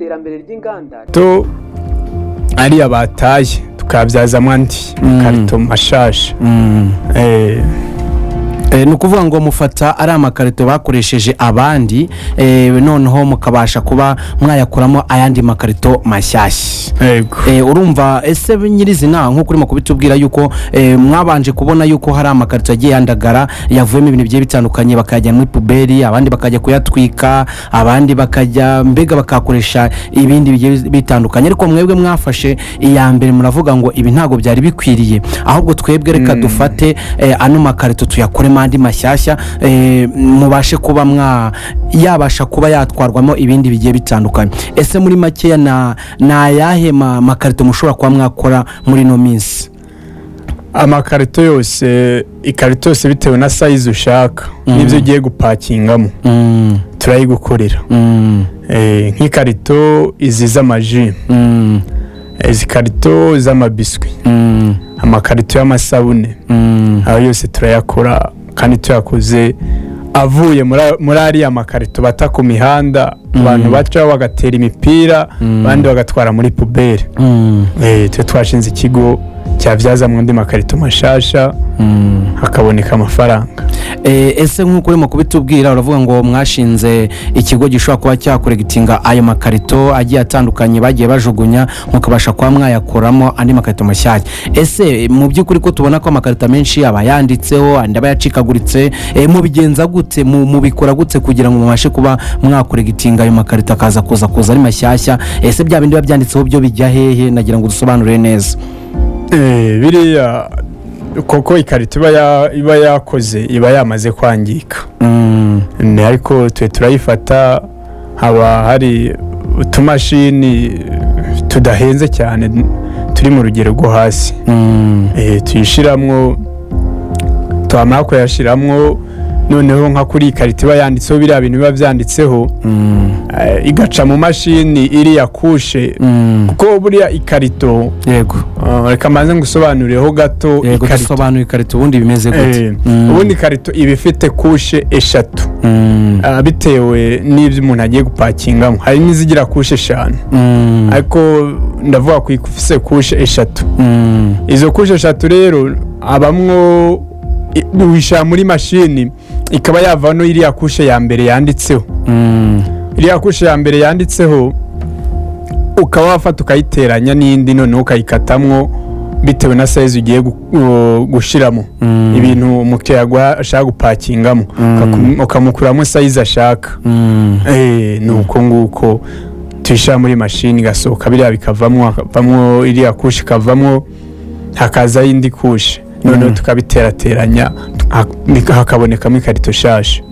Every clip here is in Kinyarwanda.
iterambere ry'inganda to ari abataye tukabyazamo andi karito mashasha. ni ukuvuga ngo mufata ari amakarito bakoresheje abandi noneho mukabasha kuba mwayakuramo ayandi makarito mashyashya. urumva ese nyirizina nk'uko urimo kubitubwira yuko mwabanje kubona yuko hari amakarito agiye yandagara yavuyemo ibintu bigiye bitandukanye bakajya muri puberi, abandi bakajya kuyatwika, abandi bakajya mbega bakakoresha ibindi bigiye bitandukanye, ariko mwebwe mwafashe iya mbere muravuga ngo ibi ntago byari bikwiriye, ahubwo twebwe reka dufate ano makarito tuyakoremo andi mashyashya mubashe kuba yabasha kuba yatwarwamo ibindi bigiye bitandukanye. Ese muri makeya na ayahe makarito mushobora kuba mwakora muri no minsi? Amakarito yose, ikarito yose bitewe na size ushaka n'ibyo ugiye gupakingamo turayigukorera. Nk'ikarito izi z'amaji, izi karito z'amabiswi, amakarito y'amasabune, aho yose turayakora kandi tuyakoze avuye muri ariya makarito bata ku mihanda, abantu baca bagatera imipira abandi bagatwara muri puberi. Twe twashinze ikigo cyabyaza mu ndi makarito mashasha hakaboneka amafaranga. Ese nk'uko urimo kubitubwira uravuga ngo mwashinze ikigo gishobora kuba cyakoregitinga ayo makarito agiye atandukanye bagiye bajugunya mukabasha kuba mwayakoramo andi makarito mashyashya. Ese mu by'ukuri ko tubona ko amakarito menshi aba yanditseho andi aba yacikaguritse, mubigenza gute, mubikora gute kugira ngo mubashe kuba mwakoregitinga ayo makarito akaza kuza ari mashyashya? Ese bya bindi biba byanditseho byo bijya hehe? Nagira ngo dusobanure neza. Biriya koko ikarito iba yakoze iba yamaze kwangika, ariko twe turayifata, haba hari utumashini tudahenze cyane turi mu rugero rwo hasi, tuyishiramwo, twamara kuyashiramwo noneho nka kuri ikarito iba yanditseho biriya bintu biba byanditseho, igaca mu mashini iriya kushe, kuko buriya ikarito reka maze ngusobanurireho gato ikarito ubundi bimeze gute. Ubundi ikarito iba ifite kushe 3 bitewe n'ibyo umuntu agiye gupakingamo, hari n'izigira kushe 5 ariko ndavuga ko ifite kushe 3. Izo kushe 3 rero abamwo wishyira muri mashini ikaba yavano iriya kushe ya mbere yanditseho, iriya kushe ya mbere yanditseho ukaba wafata ukayiteranya n'indi noneho ukayikatamwo bitewe na size ugiye gushiramo ibintu umukiriya ashaka gupakingamo, ukamukuramo size ashaka. Nuko nguko tuyishyira muri mashini gasohoka biriya bikavamo iriya kushe ikavamo hakaza indi kushe, noneho tukabiterateranya hakabonekamo ikarito shasha.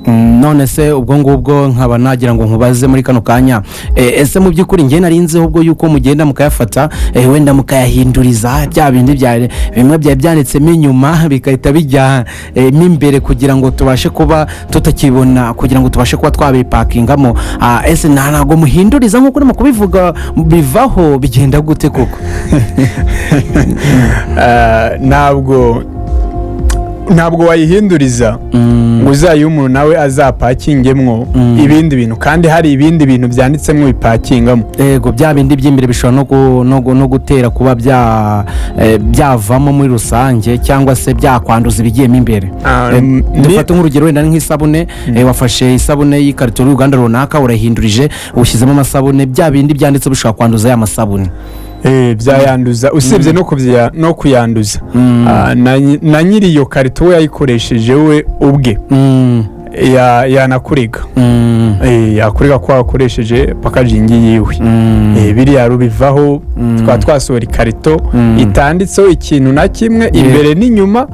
None se ubwo ngubwo nkaba nagira ngo nkubaze muri kano kanya, ese mu by'ukuri ngiye narinzeho ubwo yuko mugenda mukayafata wenda mukayahinduriza bya bindi bimwe byanditsemo inyuma bikahita bijya n'imbere kugira ngo tubashe kuba tutakibona, kugira ngo tubashe kuba twabipakingamo. Ese ntago muhinduriza nk'uko urimo kubivuga, bivaho bigenda gute koko? ntabwo wayihinduriza ngo uzayihe umuntu nawe azapakingemwo ibindi bintu, kandi hari ibindi bintu byanditsemo bipakingamo. Yego, bya bindi by'imbere bishobora no gutera kuba byavamo muri rusange cyangwa se byakwanduza ibigiyemo imbere. Dufate nk'urugero wenda nk'isabune, wafashe isabune y'ikarito y'uruganda runaka urahindurije ushyizemo amasabune, bya bindi byanditse bishobora kwanduza ya masabune. Byayanduza, usibye no kuyanduza na nyiri iyo karito we yayikoresheje we ubwe yanakurega, yakurega ko wakoresheje packaging yiwe. Biriya rubivaho twasohora ikarito itanditseho ikintu na kimwe imbere n'inyuma,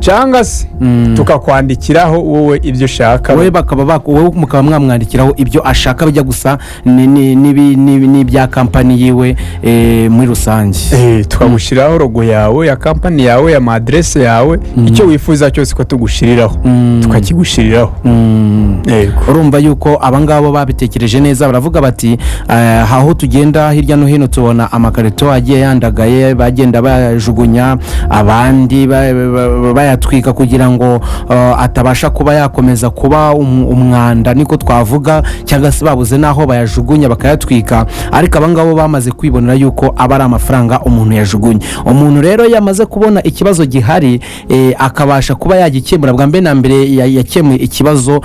cyangwa se tukakwandikiraho wowe ibyo ushaka, wowe mukaba mwamwandikiraho ibyo ashaka bijya gusa n'ibya kampani yiwe muri rusange. Tukagushyiraho logo yawe ya kampani yawe, ya adresse yawe, icyo wifuza cyose ko tugushiriraho tukakigushiriraho. ngaho. urumva yuko abangabo babitekereje neza, baravuga bati aho tugenda hirya no hino tubona amakarito agiye yandagaye, bagenda bayajugunya, abandi bayatwika kugira ngo atabasha kuba yakomeza kuba umwanda niko twavuga, cyangwa se babuze n'aho bayajugunya bakayatwika. ariko abangabo bamaze kwibonera yuko aba ari amafaranga umuntu yajugunye. umuntu rero yamaze kubona ikibazo gihari akabasha kuba yagikemura. bwa mbere na mbere yakemuye ikibazo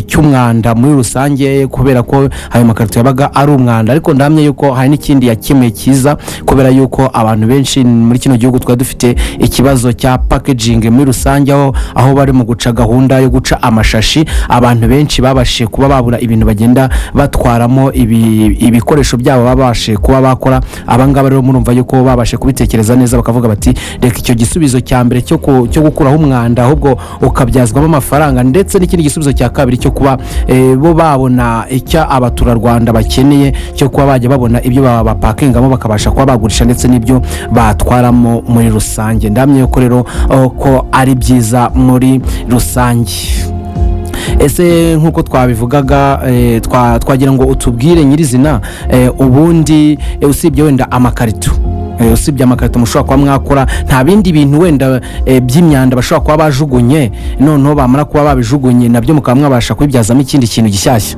cy'umwanda muri rusange, kubera ko ayo makarito yabaga ari umwanda. ariko ndamye yuko hari n'ikindi yakemuye cyiza, kubera yuko abantu benshi muri kino gihugu twari dufite ikibazo cya packaging muri rusange, aho bari mu guca gahunda yo guca amashashi. abantu benshi babashije kuba babura ibintu bagenda batwaramo ibikoresho byabo babashe kuba bakora. abangaba rero murumva yuko babashe kubitekereza neza, bakavuga bati reka icyo gisubizo cya mbere cyo gukuraho umwanda ahubwo ukabyazwamo amafaranga, ndetse n'ikindi gisubizo cya kabiri cyo kuba bo babona icyo abaturarwanda bakeneye, cyo kuba bajya babona ibyo bapakingamo bakabasha kuba bagurisha, ndetse n'ibyo batwaramo muri rusange. ndamye yuko rero ko ari byiza muri rusange. ese nk'uko twabivugaga twagira ngo utubwire nyirizina ubundi usibye wenda amakarito, usibye amakarito mushobora kuba mwakora, nta bindi bintu wenda by'imyanda bashobora kuba bajugunye, noneho bamara kuba babijugunye nabyo mukaba mwabasha kubibyazamo ikindi kintu gishyashya?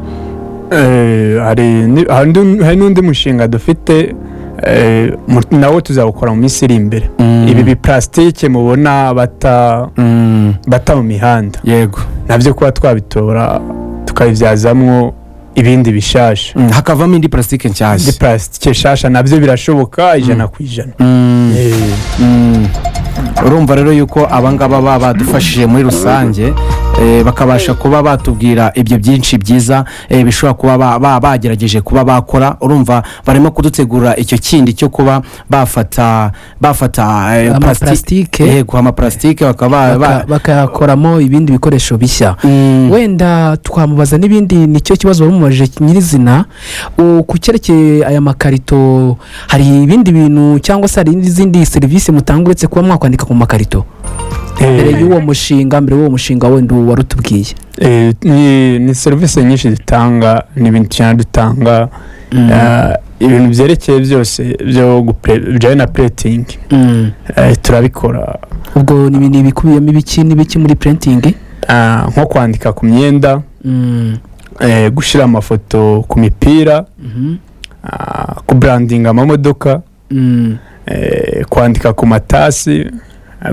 hari n'undi mushinga dufite nawo tuzawukora mu minsi iri imbere. ibi biplastike mubona bata mu mihanda, yego, nabyo kuba twabitora tukabibyazamo ibindi bishasha, hakavamo indi plastike nshyashya. indi plastike nshyashya nabyo birashoboka 100%. urumva rero yuko abangaba baba badufashije muri rusange, bakabasha kuba batubwira ibyo byinshi byiza bishobora kuba bagerageje kuba bakora. urumva barimo kudutegura icyo kindi cyo kuba bafata amaplastike, amaplastike bakayakoramo ibindi bikoresho bishya. wenda twamubaza n'ibindi, nicyo kibazo barumubajije nyirizina ku cyerekeye aya makarito. hari ibindi bintu cyangwa se hari izindi serivisi mutanga uretse kuba mwakwandika ku makarito mbere y'uwo mushinga wenda warutubwiye? ni serivisi nyinshi dutanga, n'ibintu cyane dutanga ibintu byerekeye byose bijyanye na printing, turabikora. ubwo ni ibintu bikubiyemo ibiki muri printing? nko kwandika ku myenda, gushyira amafoto ku mipira, kubrandinga amamodoka, kwandika ku matasi,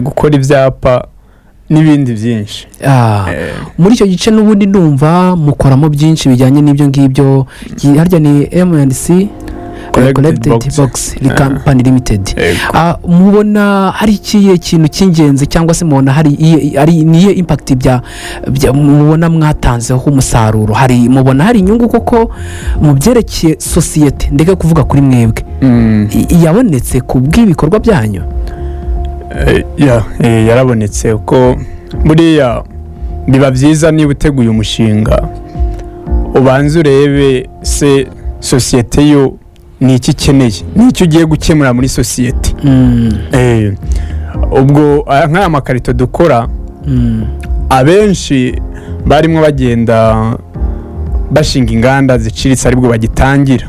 gukora ibyapa n'ibindi byinshi. muri icyo gice n'ubundi ndumva mukoramo byinshi bijyanye n'ibyo ngibyo. harya ni M&C Collected Box Company Limited. mubona hari ikihe kintu cy'ingenzi, cyangwa se mubona hari niye impact mubona mwatanzeho umusaruro? mubona hari inyungu koko mu byerekeye sosiyete, ndeke kuvuga kuri mwebwe, yabonetse ku bw'ibikorwa byanyu? yarabonetse. uko buriya biba byiza niba uteguye umushinga ubanza urebe se sosiyete yo ni iki ikeneye, ni icyo ugiye gukemura muri sosiyete. ubwo nk'aya makarito dukora, abenshi barimo bagenda bashinga inganda ziciriritse aribwo bagitangira,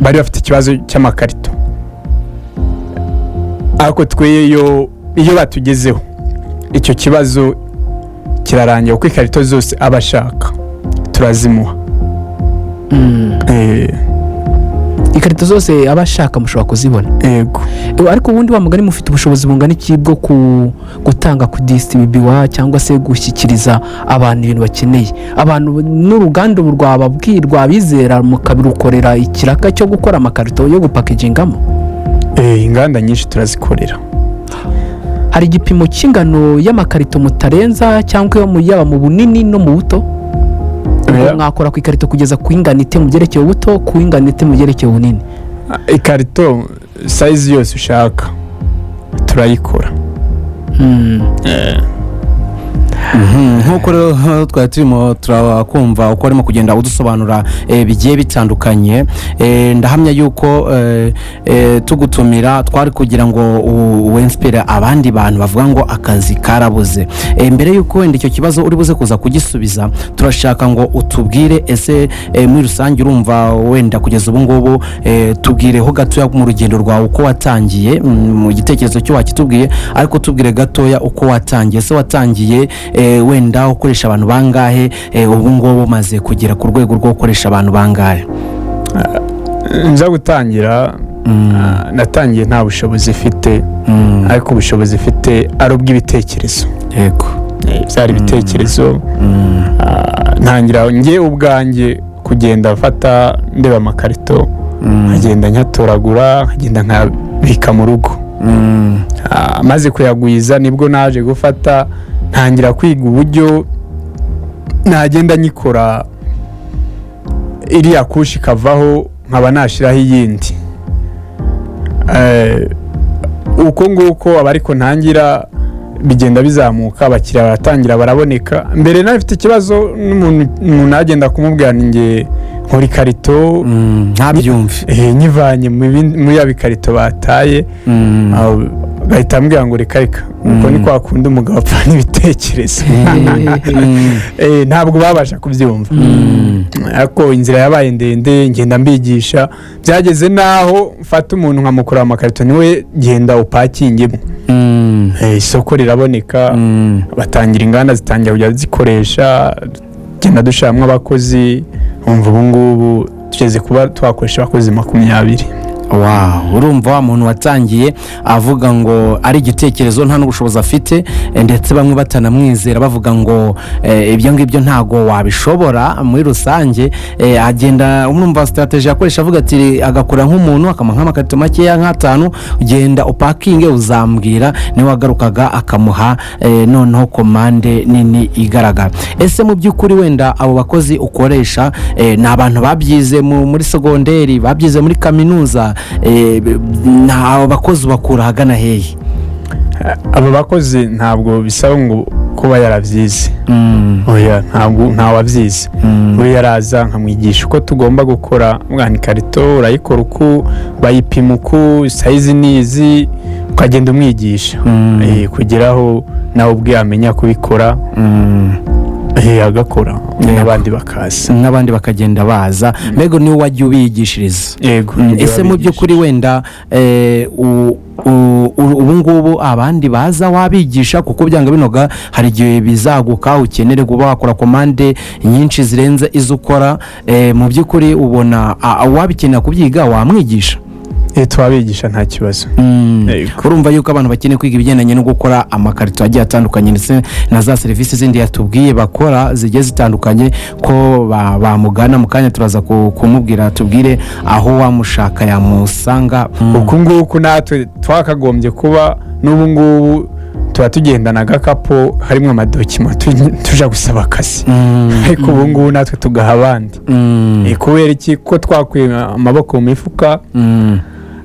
bari bafite ikibazo cy'amakarito. ariko tweyo iyo batugezeho icyo kibazo kirarangira, kuko ikarito zose aba ashaka turazimuha. ikarito zose aba ashaka mushobora kuzibona? yego. ariko ubundi wa mugani mufite ubushobozi bungana iki bwo gutanga ku distribuwa cyangwa se gushyikiriza abantu ibintu bakeneye? abantu n'uruganda rwababwirwa bizera mukabirukorera ikiraka cyo gukora amakarito yo gupakingamo? inganda nyinshi turazikorera. hari igipimo cy'ingano y'amakarito mutarenza, cyangwa yaba mu bunini no mu buto? mwakora ku ikarito kugeza ku inganite mu byerekeye ubuto, ku inganite mu byerekeye ubunini? ikarito size yose ushaka turayikora. nk'uko rero twari turimo turakumva uko arimo kugenda udusobanura bigiye bitandukanye, ndahamya yuko tugutumira twari kugira ngo wenspire abandi bantu bavuga ngo akazi karabuze. Mbere yuko wenda icyo kibazo uri buze kuza kugisubiza, turashaka ngo utubwire ese muri rusange urumva wenda kugeza ubu ngubu, tubwireho gatoya mu rugendo rwawe uko watangiye, mu gitekerezo cyo wakitubwiye, ariko tubwire gatoya uko watangiye. Se watangiye wenda ukoresha abantu bangahe, ubu ngubu umaze kugera ku rwego rwo gukoresha abantu bangahe? nza gutangira natangiye nta bushobozi ifite, ariko ubushobozi ifite ari ubw'ibitekerezo. Yego, byari ibitekerezo. Ntangira njye ubwanjye kugenda afata ndeba amakarito, nkagenda nyatoragura, nkagenda nkabika mu rugo. Maze kuyagwiza nibwo naje gufata ntangira kwiga uburyo nagenda nyikora iriya kushi kavaho nkaba nashiraho iyindi. Uko nguko abariko ntangira bigenda bizamuka, abakiriya baratangira baraboneka. Mbere nafite ikibazo n'umuntu agenda kumubwira ninge nkora ikarito ntabyumve, nyivanye muri ya bikarito bataye, bahita mbwira ngo reka uko ni kwa kundi umugabo apfa n'ibitekerezo. Ntabwo babasha kubyumva, ariko inzira yabaye ndende, ngenda mbigisha. Byageze naho mfata umuntu nkamukora amakarito, niwe genda upakingemo. Isoko riraboneka, batangira inganda zitangira kujya zikoresha, genda dushyiramo abakozi. Umva ubu ngubu tugeze kuba twakoresha abakozi 20. Wow, urumva wa muntu watangiye avuga ngo ari igitekerezo nta n'ubushobozi afite, ndetse bamwe batanamwizera bavuga ngo ibyo ngibyo ntago wabishobora. Muri rusange agenda umwumva strategy akoresha, avuga ati agakora nk'umuntu akamuha amakarito makeya nk'atanu, ugenda upakinge uzambwira, niwe wagarukaga akamuha noneho komande nini igaragara. Ese mu by'ukuri wenda abo bakozi ukoresha ni abantu babyize muri segonderi, babyize muri kaminuza, nta bakozi bakura hagana hehe? Abo bakozi ntabwo bisaba ngo kuba yaravyize. Oya, nta wavyize. Uri yaraza nkamwigisha uko tugomba gukora mwana ikarito, urayikora uko, bayipima uko, size nizi, ukagenda umwigisha kugeraho nawe ubwe amenya kubikora. Agakora n'abandi bakaza, n'abandi bakagenda baza. Mbego niwe wajya ubigishiriza. Yego. Ese mu by'ukuri wenda ubu ngubu abandi baza wabigisha, kuko byanga binoga hari igihe bizaguka ukenere kuba wakora komande nyinshi zirenze izo ukora. Mu by'ukuri ubona wabikenera kubyiga wamwigisha? Twabigisha nta kibazo. Urumva yuko abantu bakeneye kwiga ibigendanye no gukora amakarito agiye atandukanye, ndetse na za serivisi zindi yatubwiye bakora zigiye zitandukanye, ko bamugana mu kanya turaza kumubwira, tubwire aho wamushaka yamusanga. Uku nguku natwe twakagombye kuba n'ubu ngubu tuba tugendana agakapo harimo amadokima tuja gusaba akazi, ariko ubu ngubu natwe tugaha abandi. Kubera iki? Ko twakuye amaboko mu mifuka,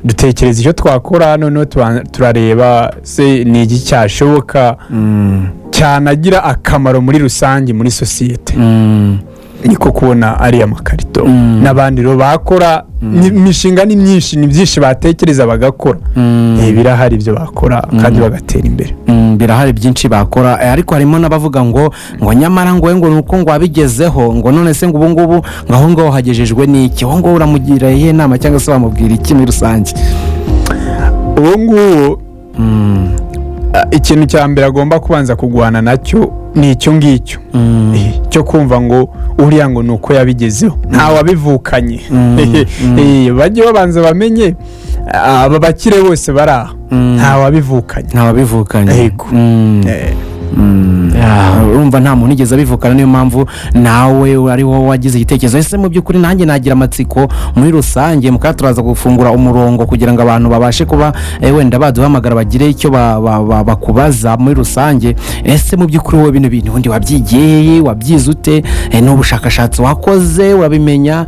dutekereza icyo twakora, noneho turareba se ni iki cyashoboka cyanagira akamaro muri rusange muri sosiyete. Niko kubona ari amakarito. N'abandi rero bakora imishinga ni myinshi, ni byinshi batekereza bagakora. Birahari ibyo bakora kandi bagatera imbere. Birahari byinshi bakora, ariko harimo n'abavuga ngo nyamara ngo nuko ngo wabigezeho, ngo none se ngo ubu ngubu ngaho ngo hagejejwe n'iki? Aho ngo uramugira iyihe nama cyangwa se wamubwira iki muri rusange? Ubu ngubu ikintu cya mbere agomba kubanza kugwana nacyo ni icyo ngicyo, cyo kumva ngo uriya ngo nuko yabigezeho, nta wabivukanye. Bajye babanza bamenye aba bakire bose baraha nta wabivukanye. Yego. Urumva nta muntu igeze abivukana, niyo mpamvu nawe ari wowe wagize igitekerezo. Ese mu by'ukuri nanjye nagira amatsiko muri rusange, mukaba turaza gufungura umurongo kugira ngo abantu babashe kuba wenda baduhamagara bagire icyo bakubaza muri rusange. Ese mu by'ukuri wowe bino bintu ubundi wabyigiye, wabyize ute? N'ubushakashatsi wakoze urabimenya?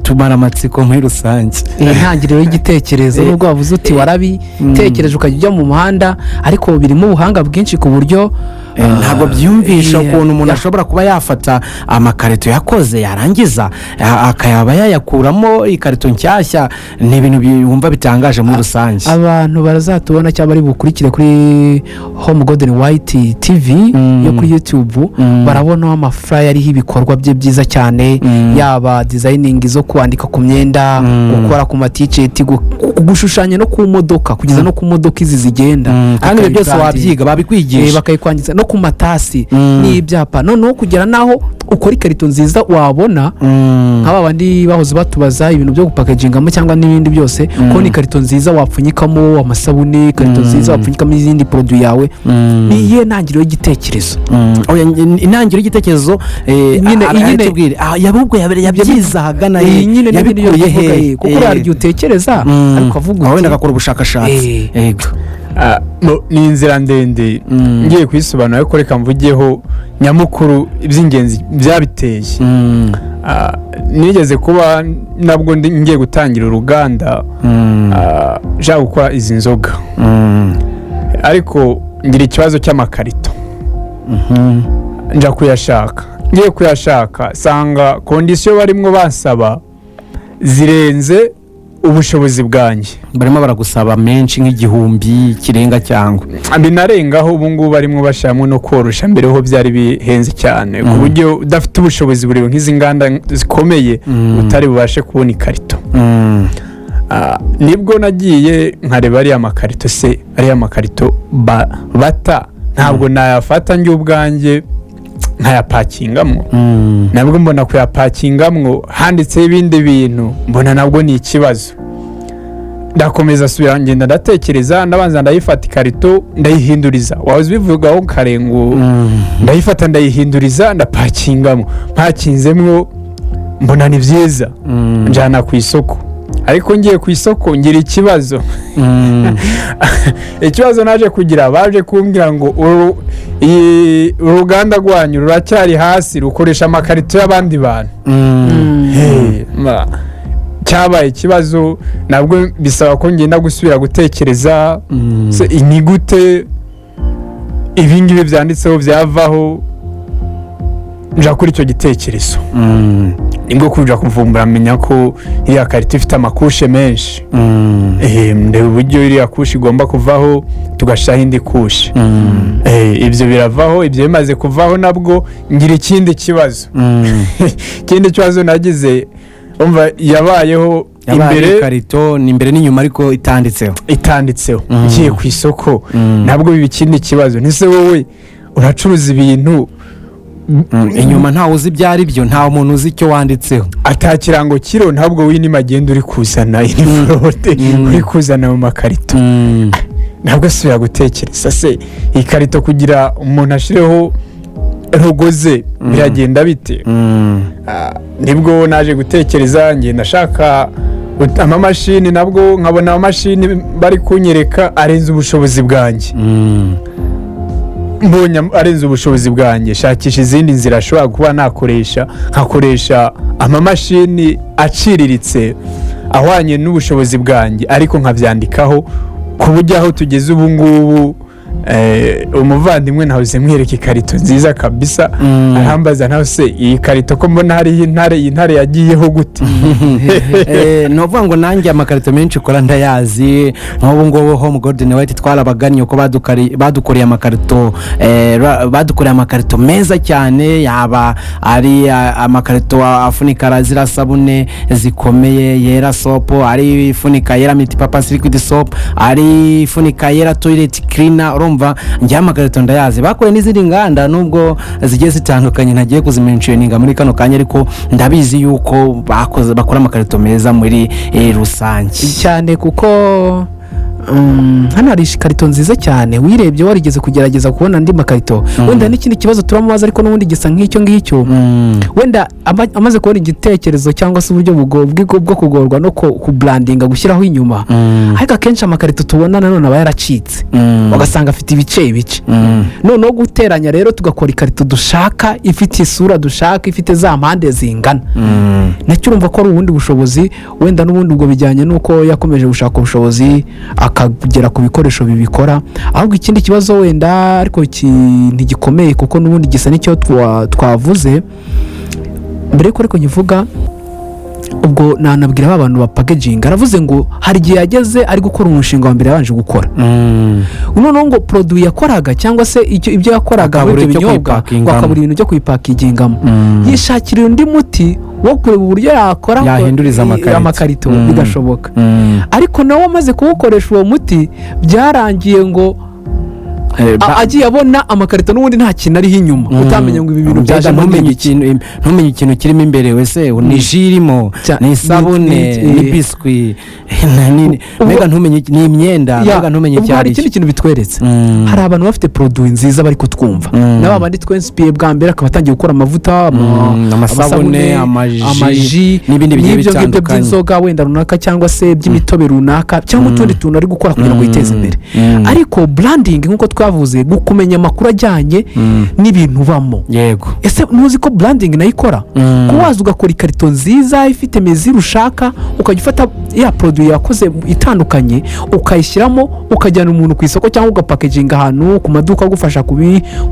Tumara amatsiko muri rusange. Intangiriro y'igitekerezo nubwo wavuze uti warabitekereje ukajya ujya mu muhanda, ariko birimo ubuhanga bwinshi ku buryo ntabwo byumvisha ukuntu umuntu ashobora kuba yafata amakarito yakoze yarangiza akayaba yayakuramo ikarito nshyashya. ni ibintu wumva bitangaje muri rusange. abantu barazatubona cyangwa bari bukurikire kuri Home Golden White TV yo kuri YouTube barabona amafuraya ariho ibikorwa bye byiza cyane, yaba designing zo kwandika ku myenda, gukora ku matisheti, gushushanya no ku modoka, kugeza no ku modoka izi zigenda, kandi ibyo byose wabyiga babikwigisha, bakayikwangiza no ku matasi n'ibyapa, noneho kugera naho ukora ikarito nziza wabona nk'aba bandi bahoze batubaza ibintu byo gupakagingamo cyangwa n'ibindi byose, ko ni ikarito nziza wapfunyikamo amasabune, ikarito nziza wapfunyikamo izindi produit yawe. ni iyihe ntangiriro y'igitekerezo? intangiriro y'igitekerezo nyine yabubwo yabyiza ahagana yabikuye he? kuko hari igihe utekereza ariko avuga wenda agakora ubushakashatsi. ni inzira ndende ngiye kuyisobanura, ariko reka mvugeho nyamukuru iby'ingenzi byabiteye. nigeze kuba nabwo ngiye gutangira uruganda nshaka gukora izi nzoga, ariko ngira ikibazo cy'amakarito. njya kuyashaka, ngiye kuyashaka sanga kondisiyo barimo basaba zirenze ubushobozi bwanjye. barimo baragusaba menshi nk'igihumbi kirenga cyangwa binarengaho. ubu ngubu barimo bashyiramo no korosha, mbere ho byari bihenze cyane ku buryo udafite ubushobozi bureba nk'izi nganda zikomeye utari bubashe kubona ikarito. nibwo nagiye nkareba ariya makarito, se ariya makarito bata ntabwo nayafata njye ubwanjye nkayapakingamo. nabwo mbona kuyapakingamo handitseho ibindi bintu, mbona nabwo ni ikibazo. ndakomeza subira ngenda ndatekereza, ndabanza ndayifata ikarito ndayihinduriza. wahoze bivugaho karengo, ndayifata ndayihinduriza ndapakingamo. pakinzemo mbona ni byiza, njyana ku isoko. ariko ngiye ku isoko ngira ikibazo. ikibazo naje kugira, baje kumbwira ngo uruganda rwanyu ruracyari hasi, rukoresha amakarito y'abandi bantu. cyabaye ikibazo, nabwo bisaba ko ngenda gusubira gutekereza ni gute ibingibi byanditseho byavaho. nja kuri icyo gitekerezo nibwo kuja kuvumbura menya ko iriya karito ifite amakushe menshi. ndeba uburyo iriya kushe igomba kuvaho tugashaho indi kushe. ibyo biravaho, ibyo bimaze kuvaho nabwo ngira ikindi kibazo. ikindi kibazo nagize, umva yabayeho imbere karito ni imbere n'inyuma ariko itanditseho. ngiye ku isoko nabwo biba ikindi kibazo. nise wowe uracuruza ibintu inyuma ntawe uzi ibyo ari byo, nta muntu uzi icyo wanditseho, atakirango kiro, ntabwo w'inima agenda uri kuzana iniforode uri kuzana mu makarito. ntabwo asubira gutekereza, se iyi karito kugira umuntu ashireho rogoze biragenda bite? nibwo naje gutekereza, ngenda ashaka amamashini, nabwo nkabona amamashini bari kunyereka arenze ubushobozi bwanjye. mbonye arenze ubushobozi bwanjye, shakisha izindi nzira ashobora kuba nakoresha, nkakoresha amamashini aciriritse ahwanye n'ubushobozi bwanjye, ariko nkabyandikaho ku buryo aho tugeze ubu ngubu. umuvandimwe nahoze mwereka ikarito nziza kabisa, arambaza naho se iyi karito ko mbona hari iyi ntare yagiyeho gute? nuvuga ngo nanjye amakarito menshi ukora ndayazi. nk'ubu ngubu Home Golden White twarabagannye uko badukoreye amakarito, badukoreye amakarito meza cyane, yaba ari amakarito afunika zira sabune zikomeye yera sopo, ari ifunika yera multipurpose liquid soap, ari ifunika yera toilet cleaner. urumva njye amakarito ndayazi. bakoreye n'izindi nganda nubwo zigiye zitandukanye ntagiye kuzimentioninga muri kano kanya, ariko ndabizi yuko bakora amakarito meza muri rusange cyane, kuko hano hari ikarito nziza cyane. wirebye warigeze kugerageza kubona andi makarito, wenda n'ikindi kibazo turamubaza ariko n'ubundi gisa nk'icyo ngicyo. wenda amaze kubona igitekerezo cyangwa se uburyo bwo kugorwa no kubrandinga, gushyiraho inyuma. ariko akenshi amakarito tubona nanone aba yaracitse, ugasanga afite ibice. noneho guteranya rero tugakora ikarito dushaka, ifite isura dushaka, ifite za mpande zingana. nacyo urumva ko ari ubundi bushobozi. wenda n'ubundi ubwo bijyanye n'uko yakomeje gushaka ubushobozi akagera ku bikoresho bibikora. Ahubwo ikindi kibazo wenda ariko ntigikomeye kuko n'ubundi gisa n'icyo twavuze mbere yuko ariko nkivuga, ubwo nanabwira abantu ba packaging, aravuze ngo hari igihe yageze ari gukora umushinga wa mbere yabanje gukora noneho ngo produit yakoraga cyangwa se ibyo yakoraga muri ibyo binyobwa bakabura ibintu byo kuyipakingamo, yishakira undi muti wo kureba uburyo yakora yahinduriza amakarito bigashoboka. Ariko nawe amaze kuwukoresha uwo muti byarangiye ngo agiye abona amakarito n'ubundi nta kintu ariho inyuma, utamenye ngo ibi bintu byaje, ntumenye ikintu kirimo imbere, wese ni ji irimo, ni isabune, ni biswi, mbega ntumenye ni imyenda, mbega ntumenye icyo ari cyo. Hari ikindi kintu bitweretse, hari abantu bafite produit nziza bari kutwumva, n'aba bandi twensipiye bwa mbere akaba atangiye gukora amavuta, amasabune, amaji n'ibindi bigiye bitandukanye by'inzoga wenda runaka cyangwa se by'imitobe runaka cyangwa utundi tuntu ari gukora kugira ngo yiteze imbere. Ariko branding nk'uko twavuze, kumenya amakuru ajyanye n'ibintu ubamo. Yego, ese ntuzi ko branding nayo ikora? Ko waza ugakora ikarito nziza ifite mezire ushaka, ukajya ufata ya produit yakoze itandukanye ukayishyiramo, ukajyana umuntu ku isoko cyangwa ugapackaging ahantu ku maduka agufasha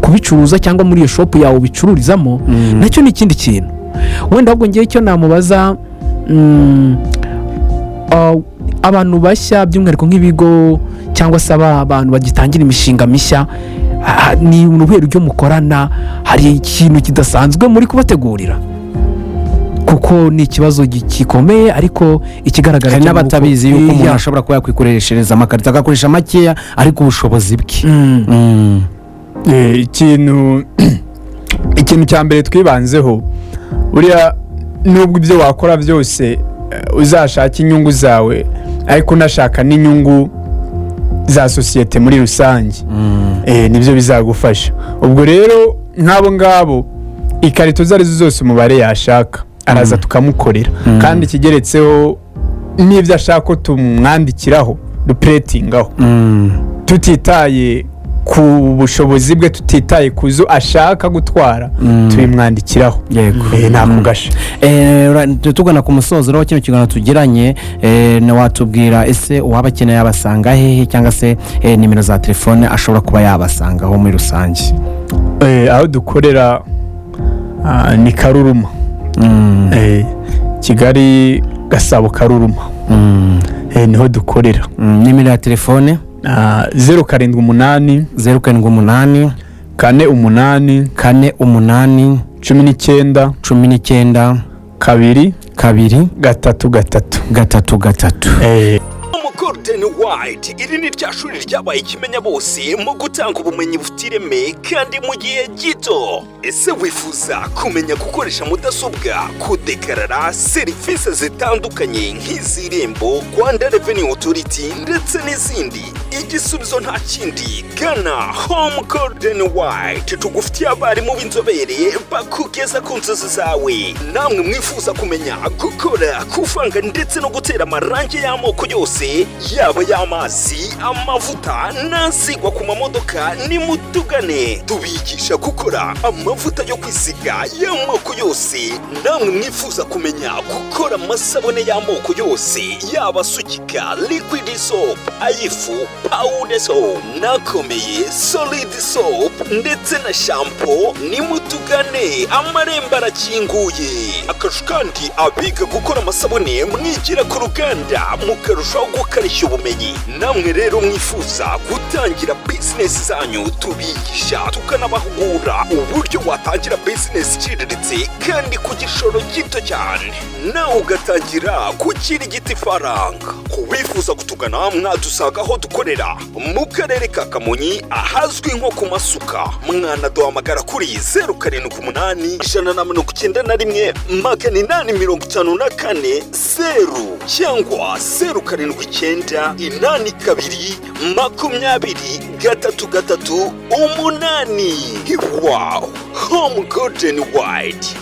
kubicuruza cyangwa muri iyo shop yawe ubicururizamo, nacyo ni ikindi kintu. Wenda ahubwo ngiye icyo namubaza, abantu bashya by'umwihariko nk'ibigo cyangwa se abantu bagitangira imishinga mishya, ni uruhare ryo mukorana, hari ikintu kidasanzwe muri kubategurira? Kuko ni ikibazo gikomeye, ariko ikigaragara hari n'abatabizi yuko umuntu ashobora kuba yakwikoreshereza amakarito agakoresha makeya ariko ubushobozi bwe. Ikintu cya mbere twibanzeho, buriya nubwo ibyo wakora byose uzashaka inyungu zawe, ariko unashaka n'inyungu za sosiyete muri rusange, nibyo bizagufasha. Ubwo rero nk'abo ngabo ikarito izo arizo zose umubare yashaka araza tukamukorera, kandi ikigeretseho n'ibyo ashaka ko tumwandikiraho dupuretingaho, tutitaye ku bushobozi bwe, tutitaye ku zo ashaka gutwara, tubimwandikiraho. Yego, nta kugasha. Tugana ku musozo rero kino kiganiro tugiranye, watubwira ese uwaba akeneye yabasanga hehe, cyangwa se nimero za telefone ashobora kuba yabasangaho muri rusange? Aho dukorera ni Karuruma, Kigali, Gasabo, Karuruma, niho dukorera. Nimero ya telefone 078 078 48 48 19 19 2 2 3 Golden White, iri ni rya shuri ryabaye ikimenya bose mu gutanga ubumenyi bufite ireme kandi mu gihe gito. Ese wifuza kumenya gukoresha mudasobwa, kudekarara serivisi zitandukanye nk'iz'Irembo, Rwanda Revenue Authority ndetse n'izindi? Igisubizo nta kindi, gana Home Golden White, tugufitiye abarimu b'inzobere bakugeza ku nzozi zawe. Namwe mwifuza kumenya gukora, kuvanga ndetse no gutera amarangi y'amoko yose, yaba y'amazi, amavuta n'asigwa ku mamodoka, nimutugane tubigisha gukora amavuta yo kwisiga y'amoko yose. Namwe mwifuza kumenya gukora amasabune y'amoko yose, yaba asukika, liquid soap, ayifu, powder soap, nakomeye, solid soap ndetse na shampoo, nimutugane, amarembo arakinguye. Akarusho kandi abiga gukora amasabune mwigira ku ruganda mukarushaho gukarishya ubumenyi. Namwe rero mwifuza gutangira business zanyu, tubigisha tukanabahugura uburyo watangira business iciriritse kandi ku gishoro gito cyane, nawe ugatangira gukirigita ifaranga. Ku bifuza kutugana mwadusanga aho dukorera mu karere ka Kamonyi ahazwi nko ku Masuka. Mwanaduhamagara kuri 078 191 854 0 cyangwa 079 82 20 33 8. Wow, Home Golden White.